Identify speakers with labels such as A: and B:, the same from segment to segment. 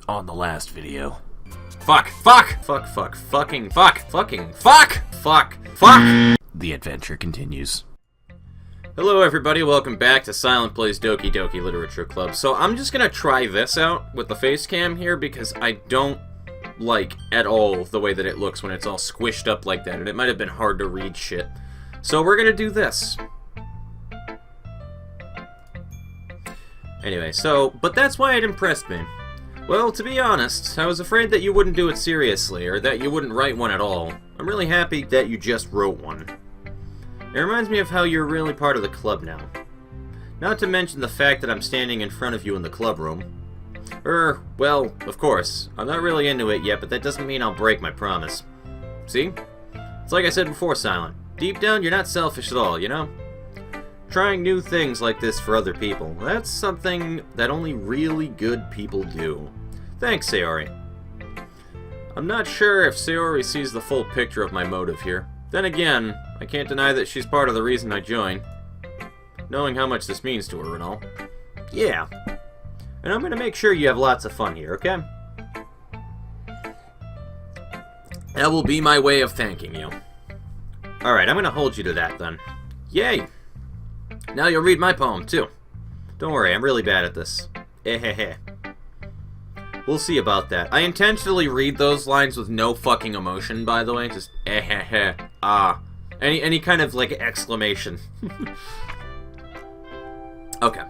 A: on the last video.
B: Fuck!
A: The adventure continues.
B: Hello everybody, welcome back to Silent Plays Doki Doki Literature Club. So I'm just gonna try this out with the face cam here because I don't like at all the way that it looks when it's all squished up like that, and it might have been hard to read shit. So we're gonna do this. Anyway, but that's why it impressed me. Well, to be honest, I was afraid that you wouldn't do it seriously, or that you wouldn't write one at all. I'm really happy that you just wrote one. It reminds me of how you're really part of the club now. Not to mention the fact that I'm standing in front of you in the club room. Well, of course, I'm not really into it yet, but that doesn't mean I'll break my promise. See? It's like I said before, Silent. Deep down, you're not selfish at all, you know? Trying new things like this for other people, that's something that only really good people do. Thanks, Sayori. I'm not sure if Sayori sees the full picture of my motive here. Then again, I can't deny that she's part of the reason I joined. Knowing how much this means to her and all. Yeah. And I'm gonna make sure you have lots of fun here, okay? That will be my way of thanking you. Alright, I'm gonna hold you to that then. Yay! Now you'll read my poem, too. Don't worry, I'm really bad at this. Ehehe. We'll see about that. I intentionally read those lines with no fucking emotion, by the way. Just ehehe. Ah. Any kind of, like, exclamation. Okay.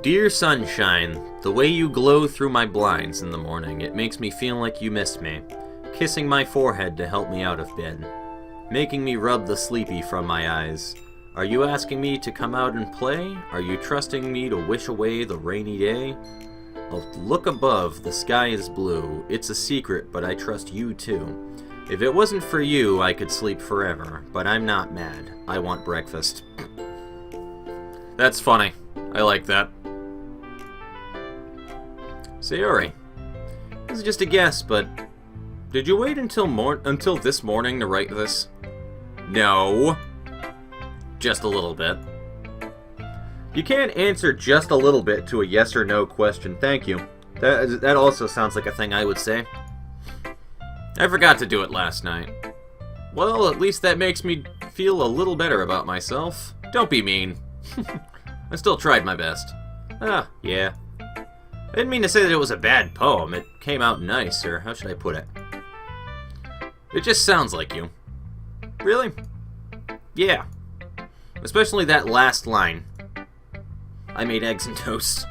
B: Dear sunshine, the way you glow through my blinds in the morning, it makes me feel like you missed me. Kissing my forehead to help me out of bed. Making me rub the sleepy from my eyes. Are you asking me to come out and play? Are you trusting me to wish away the rainy day? Oh, look above, the sky is blue. It's a secret, but I trust you too. If it wasn't for you, I could sleep forever. But I'm not mad. I want breakfast. That's funny. I like that. Sayori. This is just a guess, but did you wait until this morning to write this? No. Just a little bit. You can't answer just a little bit to a yes or no question, thank you. That also sounds like a thing I would say. I forgot to do it last night. Well, at least that makes me feel a little better about myself. Don't be mean. I still tried my best. Ah, yeah. I didn't mean to say that it was a bad poem. It came out nice, or how should I put it? It just sounds like you. Really? Yeah. Especially that last line. I made eggs and toast.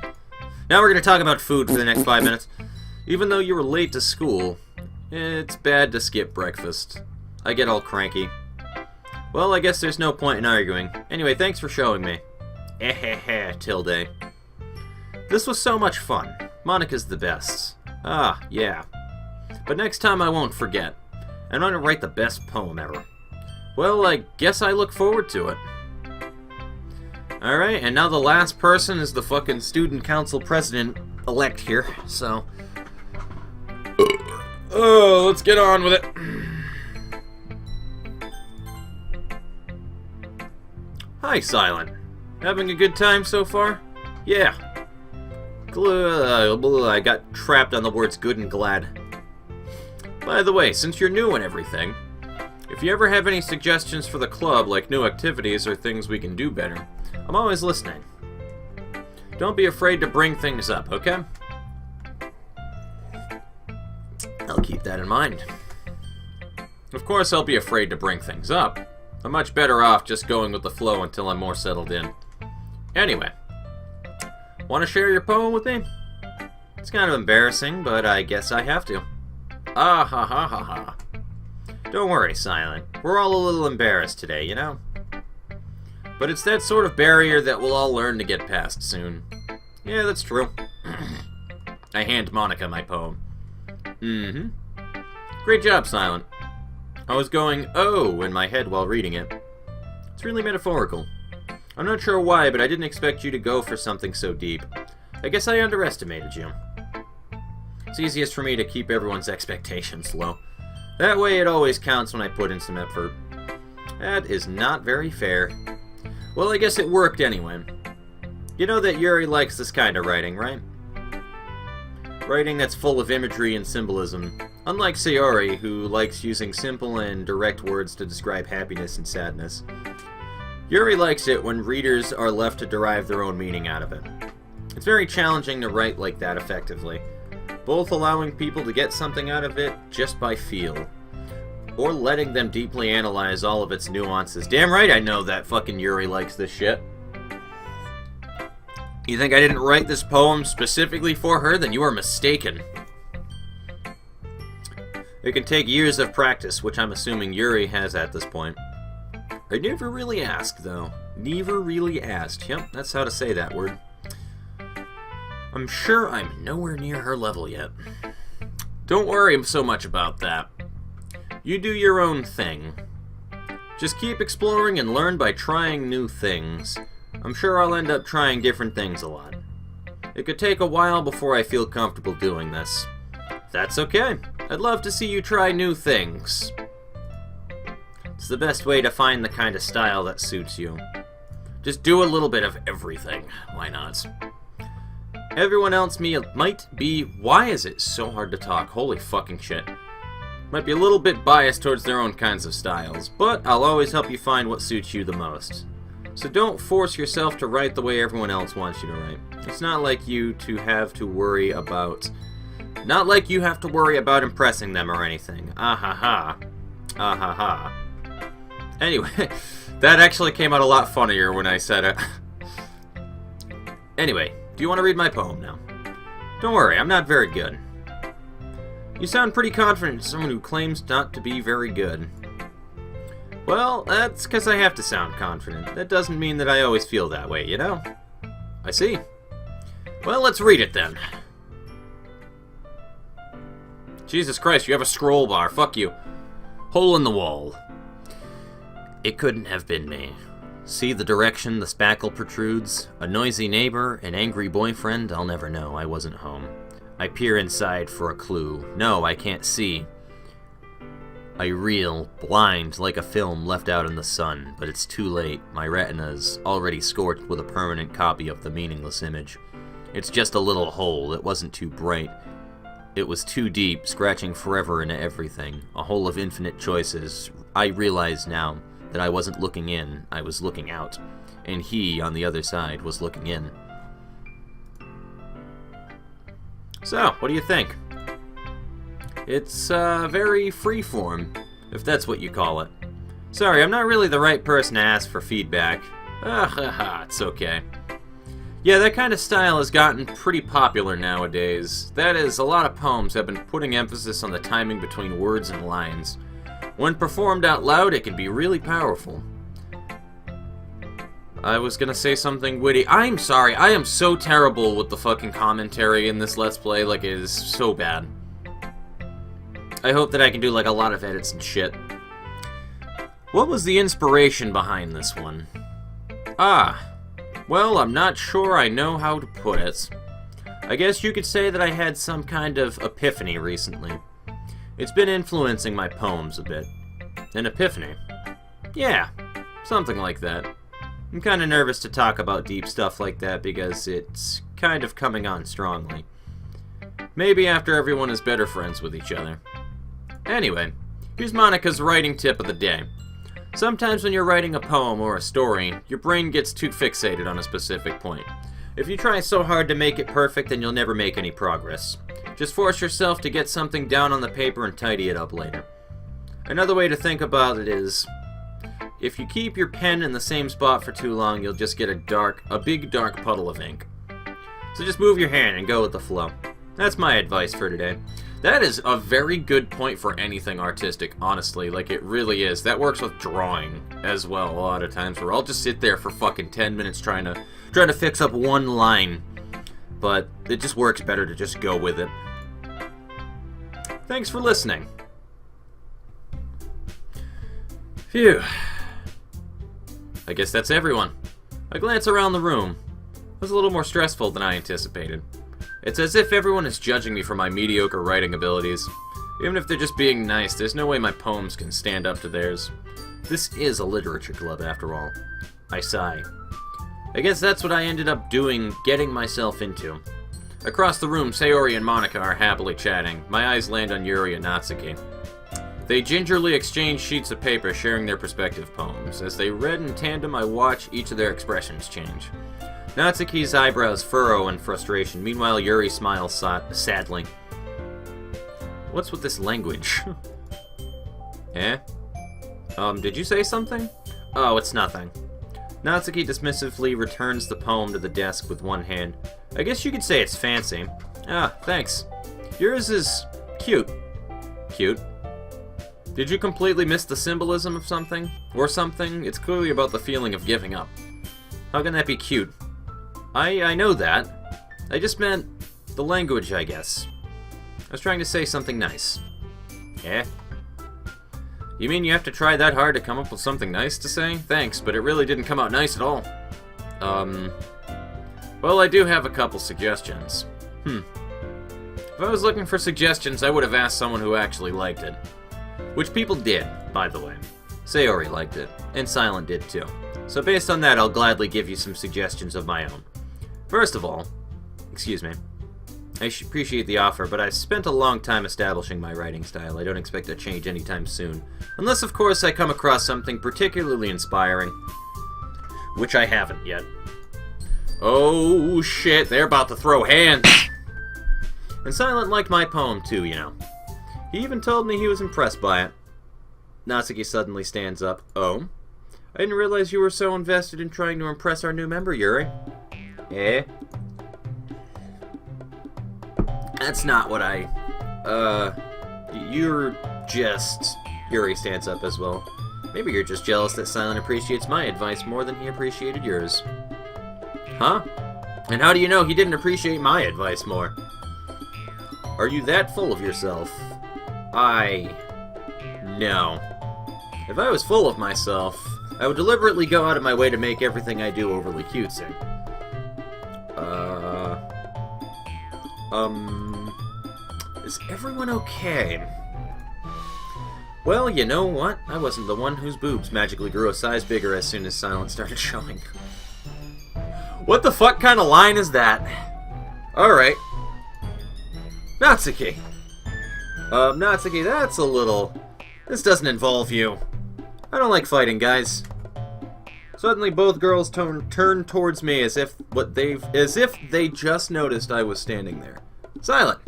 B: Now we're going to talk about food for the next 5 minutes. Even though you were late to school, it's bad to skip breakfast. I get all cranky. Well, I guess there's no point in arguing. Anyway, thanks for showing me. Ehehe, tilde. This was so much fun. Monica's the best. Ah, yeah. But next time I won't forget. I'm going to write the best poem ever. Well, I guess I look forward to it. Alright, and now the last person is the fucking student council president-elect here, so... Oh, let's get on with it. Hi, Silent. Having a good time so far? Yeah. I got trapped on the words good and glad. By the way, since you're new and everything, if you ever have any suggestions for the club, like new activities or things we can do better, I'm always listening. Don't be afraid to bring things up, okay? I'll keep that in mind. Of course I'll be afraid to bring things up. I'm much better off just going with the flow until I'm more settled in. Anyway, want to share your poem with me? It's kind of embarrassing, but I guess I have to. Ah ha ha ha ha. Don't worry, Silent. We're all a little embarrassed today, you know? But it's that sort of barrier that we'll all learn to get past soon. Yeah, that's true. I hand Monica my poem. Mm-hmm. Great job, Silent. I was going, oh, in my head while reading it. It's really metaphorical. I'm not sure why, but I didn't expect you to go for something so deep. I guess I underestimated you. It's easiest for me to keep everyone's expectations low. That way it always counts when I put in some effort. That is not very fair. Well, I guess it worked anyway. You know that Yuri likes this kind of writing, right? Writing that's full of imagery and symbolism. Unlike Sayori, who likes using simple and direct words to describe happiness and sadness. Yuri likes it when readers are left to derive their own meaning out of it. It's very challenging to write like that effectively, both allowing people to get something out of it just by feel, or letting them deeply analyze all of its nuances. Damn right I know that fucking Yuri likes this shit. You think I didn't write this poem specifically for her? Then you are mistaken. It can take years of practice, which I'm assuming Yuri has at this point. I never really asked, though. Never really asked. Yep, that's how to say that word. I'm sure I'm nowhere near her level yet. Don't worry so much about that. You do your own thing. Just keep exploring and learn by trying new things. I'm sure I'll end up trying different things a lot. It could take a while before I feel comfortable doing this. That's okay. I'd love to see you try new things. It's the best way to find the kind of style that suits you. Just do a little bit of everything. Why not? Everyone else might be... Why is it so hard to talk? Holy fucking shit. Might be a little bit biased towards their own kinds of styles, but I'll always help you find what suits you the most. So don't force yourself to write the way everyone else wants you to write. It's not like you have to worry about impressing them or anything. Ah ha ha. Ah ha ha. Anyway, that actually came out a lot funnier when I said it. Anyway, do you want to read my poem now? Don't worry, I'm not very good. You sound pretty confident to someone who claims not to be very good. Well, that's because I have to sound confident. That doesn't mean that I always feel that way, you know? I see. Well, let's read it then. Jesus Christ, you have a scroll bar. Fuck you. Hole in the wall. It couldn't have been me. See the direction the spackle protrudes? A noisy neighbor, an angry boyfriend? I'll never know. I wasn't home. I peer inside for a clue. No, I can't see. I reel, blind, like a film left out in the sun, but it's too late. My retina's already scorched with a permanent copy of the meaningless image. It's just a little hole. It wasn't too bright. It was too deep, scratching forever into everything. A hole of infinite choices. I realize now that I wasn't looking in, I was looking out. And he, on the other side, was looking in. So, what do you think? It's, very freeform, if that's what you call it. Sorry, I'm not really the right person to ask for feedback. It's okay. Yeah, that kind of style has gotten pretty popular nowadays. That is, a lot of poems have been putting emphasis on the timing between words and lines. When performed out loud, it can be really powerful. I was gonna say something witty. I'm sorry, I am so terrible with the fucking commentary in this Let's Play, like, it is so bad. I hope that I can do, like, a lot of edits and shit. What was the inspiration behind this one? Well, I'm not sure I know how to put it. I guess you could say that I had some kind of epiphany recently. It's been influencing my poems a bit. An epiphany? Yeah, something like that. I'm kind of nervous to talk about deep stuff like that because it's kind of coming on strongly. Maybe after everyone is better friends with each other. Anyway, here's Monica's writing tip of the day. Sometimes when you're writing a poem or a story, your brain gets too fixated on a specific point. If you try so hard to make it perfect, then you'll never make any progress. Just force yourself to get something down on the paper and tidy it up later. Another way to think about it is, if you keep your pen in the same spot for too long, you'll just get a big dark puddle of ink. So just move your hand and go with the flow. That's my advice for today. That is a very good point for anything artistic, honestly. Like, it really is. That works with drawing as well a lot of times, where I'll just sit there for fucking 10 minutes trying to fix up one line. But it just works better to just go with it. Thanks for listening. Phew. I guess that's everyone. A glance around the room. It was a little more stressful than I anticipated. It's as if everyone is judging me for my mediocre writing abilities. Even if they're just being nice, there's no way my poems can stand up to theirs. This is a literature club, after all. I sigh. I guess that's what I ended up getting myself into. Across the room, Sayori and Monica are happily chatting. My eyes land on Yuri and Natsuki. They gingerly exchange sheets of paper, sharing their respective poems. As they read in tandem, I watch each of their expressions change. Natsuki's eyebrows furrow in frustration. Meanwhile, Yuri smiles sadly. What's with this language? Eh? Did you say something? Oh, it's nothing. Natsuki dismissively returns the poem to the desk with one hand. I guess you could say it's fancy. Ah, thanks. Yours is cute. Cute? Did you completely miss the symbolism of something? Or something? It's clearly about the feeling of giving up. How can that be cute? I know that. I just meant the language, I guess. I was trying to say something nice. Eh? You mean you have to try that hard to come up with something nice to say? Thanks, but it really didn't come out nice at all. Well, I do have a couple suggestions. If I was looking for suggestions, I would have asked someone who actually liked it. Which people did, by the way. Sayori liked it, and Silent did too. So based on that, I'll gladly give you some suggestions of my own. First of all, excuse me, I appreciate the offer, but I've spent a long time establishing my writing style. I don't expect to change anytime soon. Unless, of course, I come across something particularly inspiring. Which I haven't yet. Oh, shit, they're about to throw hands! And Silent liked my poem, too, you know. He even told me he was impressed by it. Natsuki suddenly stands up. Oh? I didn't realize you were so invested in trying to impress our new member, Yuri. Eh? That's not what I... You're just... Yuri stands up as well. Maybe you're just jealous that Silent appreciates my advice more than he appreciated yours. Huh? And how do you know he didn't appreciate my advice more? Are you that full of yourself? No. If I was full of myself, I would deliberately go out of my way to make everything I do overly cutesy. Is everyone okay? Well, you know what? I wasn't the one whose boobs magically grew a size bigger as soon as Silent started showing. What the fuck kind of line is that? Alright. Natsuki. Natsuki, that's a little... This doesn't involve you. I don't like fighting, guys. Suddenly, both girls turn towards me as if they just noticed I was standing there. Silent.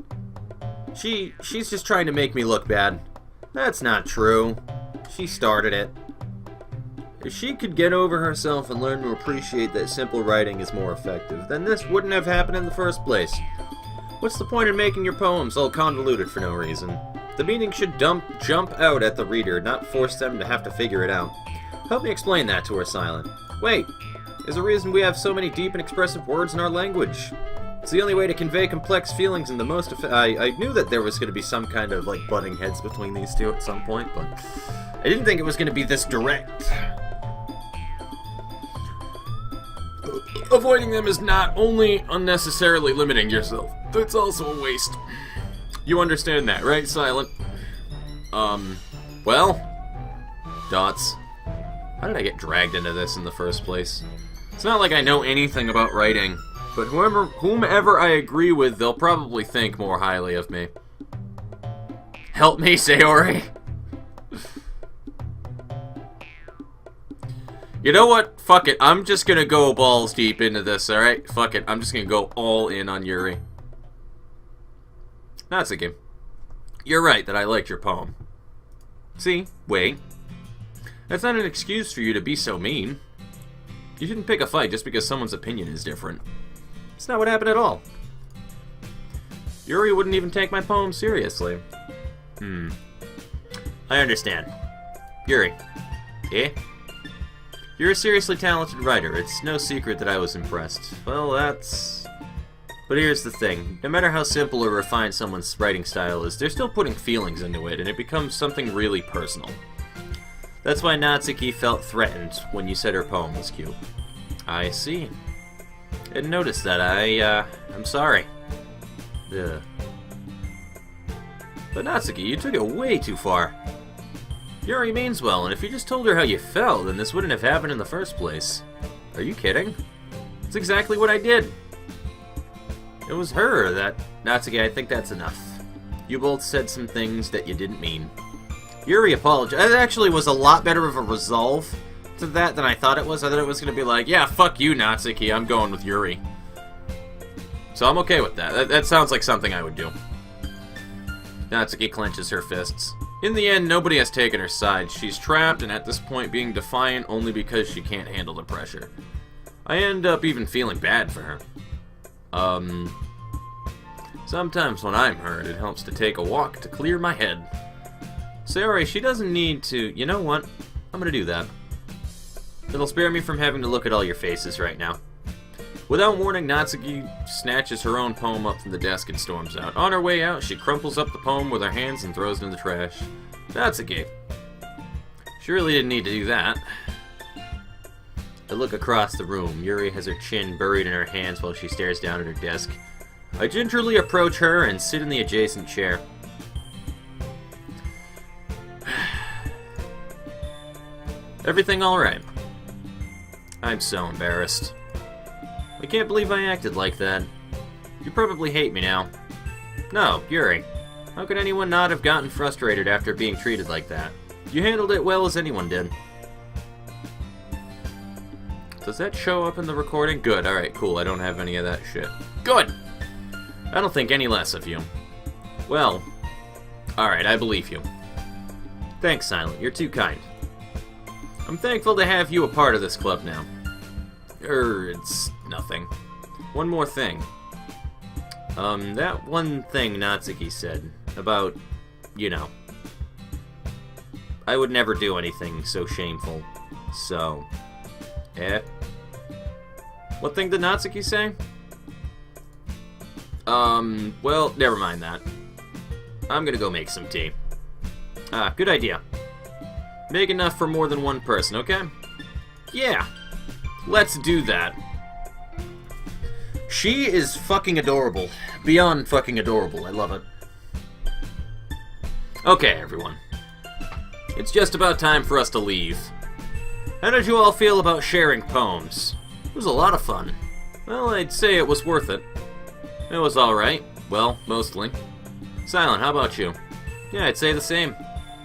B: She's just trying to make me look bad. That's not true. She started it. If she could get over herself and learn to appreciate that simple writing is more effective, then this wouldn't have happened in the first place. What's the point in making your poems all convoluted for no reason? The meaning should jump out at the reader, not force them to have to figure it out. Help me explain that to her, Silent. Wait, there's a reason we have so many deep and expressive words in our language. It's the only way to convey complex feelings in the most I knew that there was going to be some kind of, like, butting heads between these two at some point, but I didn't think it was going to be this direct. Avoiding them is not only unnecessarily limiting yourself, it's also a waste. You understand that, right, Silent? Well? Dots. How did I get dragged into this in the first place? It's not like I know anything about writing, but whomever I agree with, they'll probably think more highly of me. Help me, Sayori! You know what? Fuck it. I'm just gonna go balls deep into this, alright? Fuck it. I'm just gonna go all in on Yuri. Natsuki, you're right that I liked your poem. See? Wait. That's not an excuse for you to be so mean. You shouldn't pick a fight just because someone's opinion is different. It's not what happened at all. Yuri wouldn't even take my poem seriously. I understand. Yuri. Eh? You're a seriously talented writer. It's no secret that I was impressed. Well, that's... But here's the thing. No matter how simple or refined someone's writing style is, they're still putting feelings into it, and it becomes something really personal. That's why Natsuki felt threatened when you said her poem was cute. I see. I didn't notice that. I'm sorry. Ugh. But Natsuki, you took it way too far. Yuri means well, and if you just told her how you felt, then this wouldn't have happened in the first place. Are you kidding? That's exactly what I did. It was her that... Natsuki, I think that's enough. You both said some things that you didn't mean. Yuri apologized. It actually was a lot better of a resolve to that than I thought it was. I thought it was going to be like, yeah, fuck you, Natsuki, I'm going with Yuri. So I'm okay with that. That sounds like something I would do. Natsuki clenches her fists. In the end, nobody has taken her side. She's trapped and at this point being defiant only because she can't handle the pressure. I end up even feeling bad for her. Sometimes when I'm hurt, it helps to take a walk to clear my head. Sayori, she doesn't need to... You know what? I'm gonna do that. It'll spare me from having to look at all your faces right now. Without warning, Natsuki snatches her own poem up from the desk and storms out. On her way out, she crumples up the poem with her hands and throws it in the trash. Natsuki. She really didn't need to do that. I look across the room. Yuri has her chin buried in her hands while she stares down at her desk. I gingerly approach her and sit in the adjacent chair. Everything alright? I'm so embarrassed. I can't believe I acted like that. You probably hate me now. No, Yuri. How could anyone not have gotten frustrated after being treated like that? You handled it well as anyone did. Does that show up in the recording? Good, alright, cool. I don't have any of that shit. Good! I don't think any less of you. Well, alright, I believe you. Thanks, Silent. You're too kind. I'm thankful to have you a part of this club now. It's nothing. One more thing. That one thing Natsuki said about, you know. I would never do anything so shameful. So, What thing did Natsuki say? Well, never mind that. I'm gonna go make some tea. Good idea. Make enough for more than one person, okay? Yeah. Let's do that. She is fucking adorable. Beyond fucking adorable. I love it. Okay, everyone. It's just about time for us to leave. How did you all feel about sharing poems? It was a lot of fun. Well, I'd say it was worth it. It was alright. Well, mostly. Silent, how about you? Yeah, I'd say the same.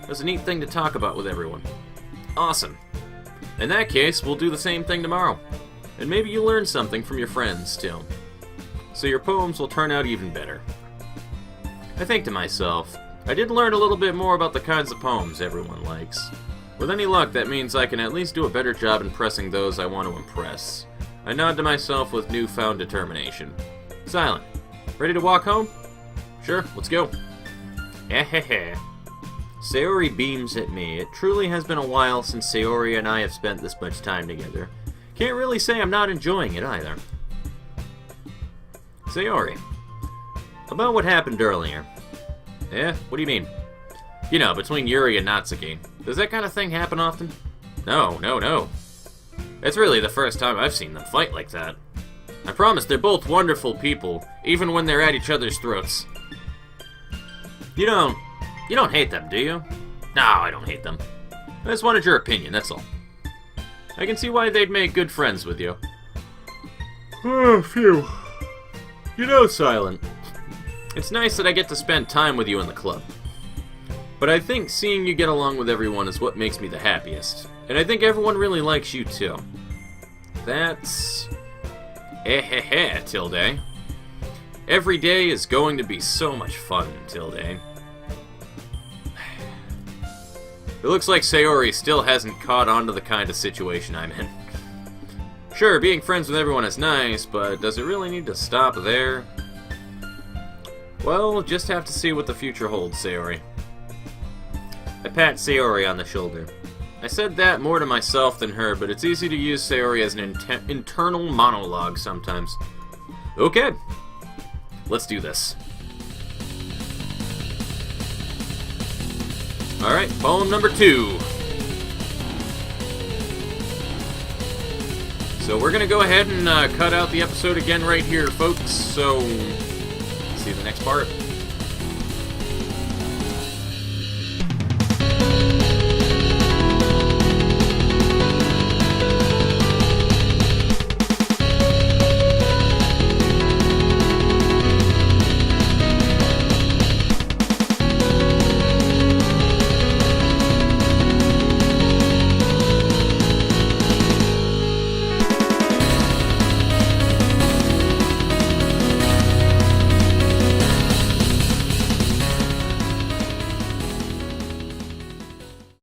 B: It was a neat thing to talk about with everyone. Awesome. In that case, we'll do the same thing tomorrow. And maybe you learn something from your friends, too. So your poems will turn out even better. I think to myself, I did learn a little bit more about the kinds of poems everyone likes. With any luck, that means I can at least do a better job impressing those I want to impress. I nod to myself with newfound determination. Silent, ready to walk home? Sure, let's go. Hehehe. Sayori beams at me. It truly has been a while since Sayori and I have spent this much time together. Can't really say I'm not enjoying it either. Sayori, about what happened earlier. What do you mean? You know, between Yuri and Natsuki. Does that kind of thing happen often? No. It's really the first time I've seen them fight like that. I promise they're both wonderful people, even when they're at each other's throats. You don't hate them, do you? No, I don't hate them. I just wanted your opinion, that's all. I can see why they'd make good friends with you. Oh, phew. You know, Silent, it's nice that I get to spend time with you in the club. But I think seeing you get along with everyone is what makes me the happiest. And I think everyone really likes you too. That's... Tilde. Every day is going to be so much fun, Tilde. It looks like Sayori still hasn't caught on to the kind of situation I'm in. Sure, being friends with everyone is nice, but does it really need to stop there? Well, we'll just have to see what the future holds, Sayori. I pat Sayori on the shoulder. I said that more to myself than her, but it's easy to use Sayori as an internal monologue sometimes. Okay, let's do this. Alright, poem number 2. So we're going to go ahead and cut out the episode again right here, folks. So, see you in the next part.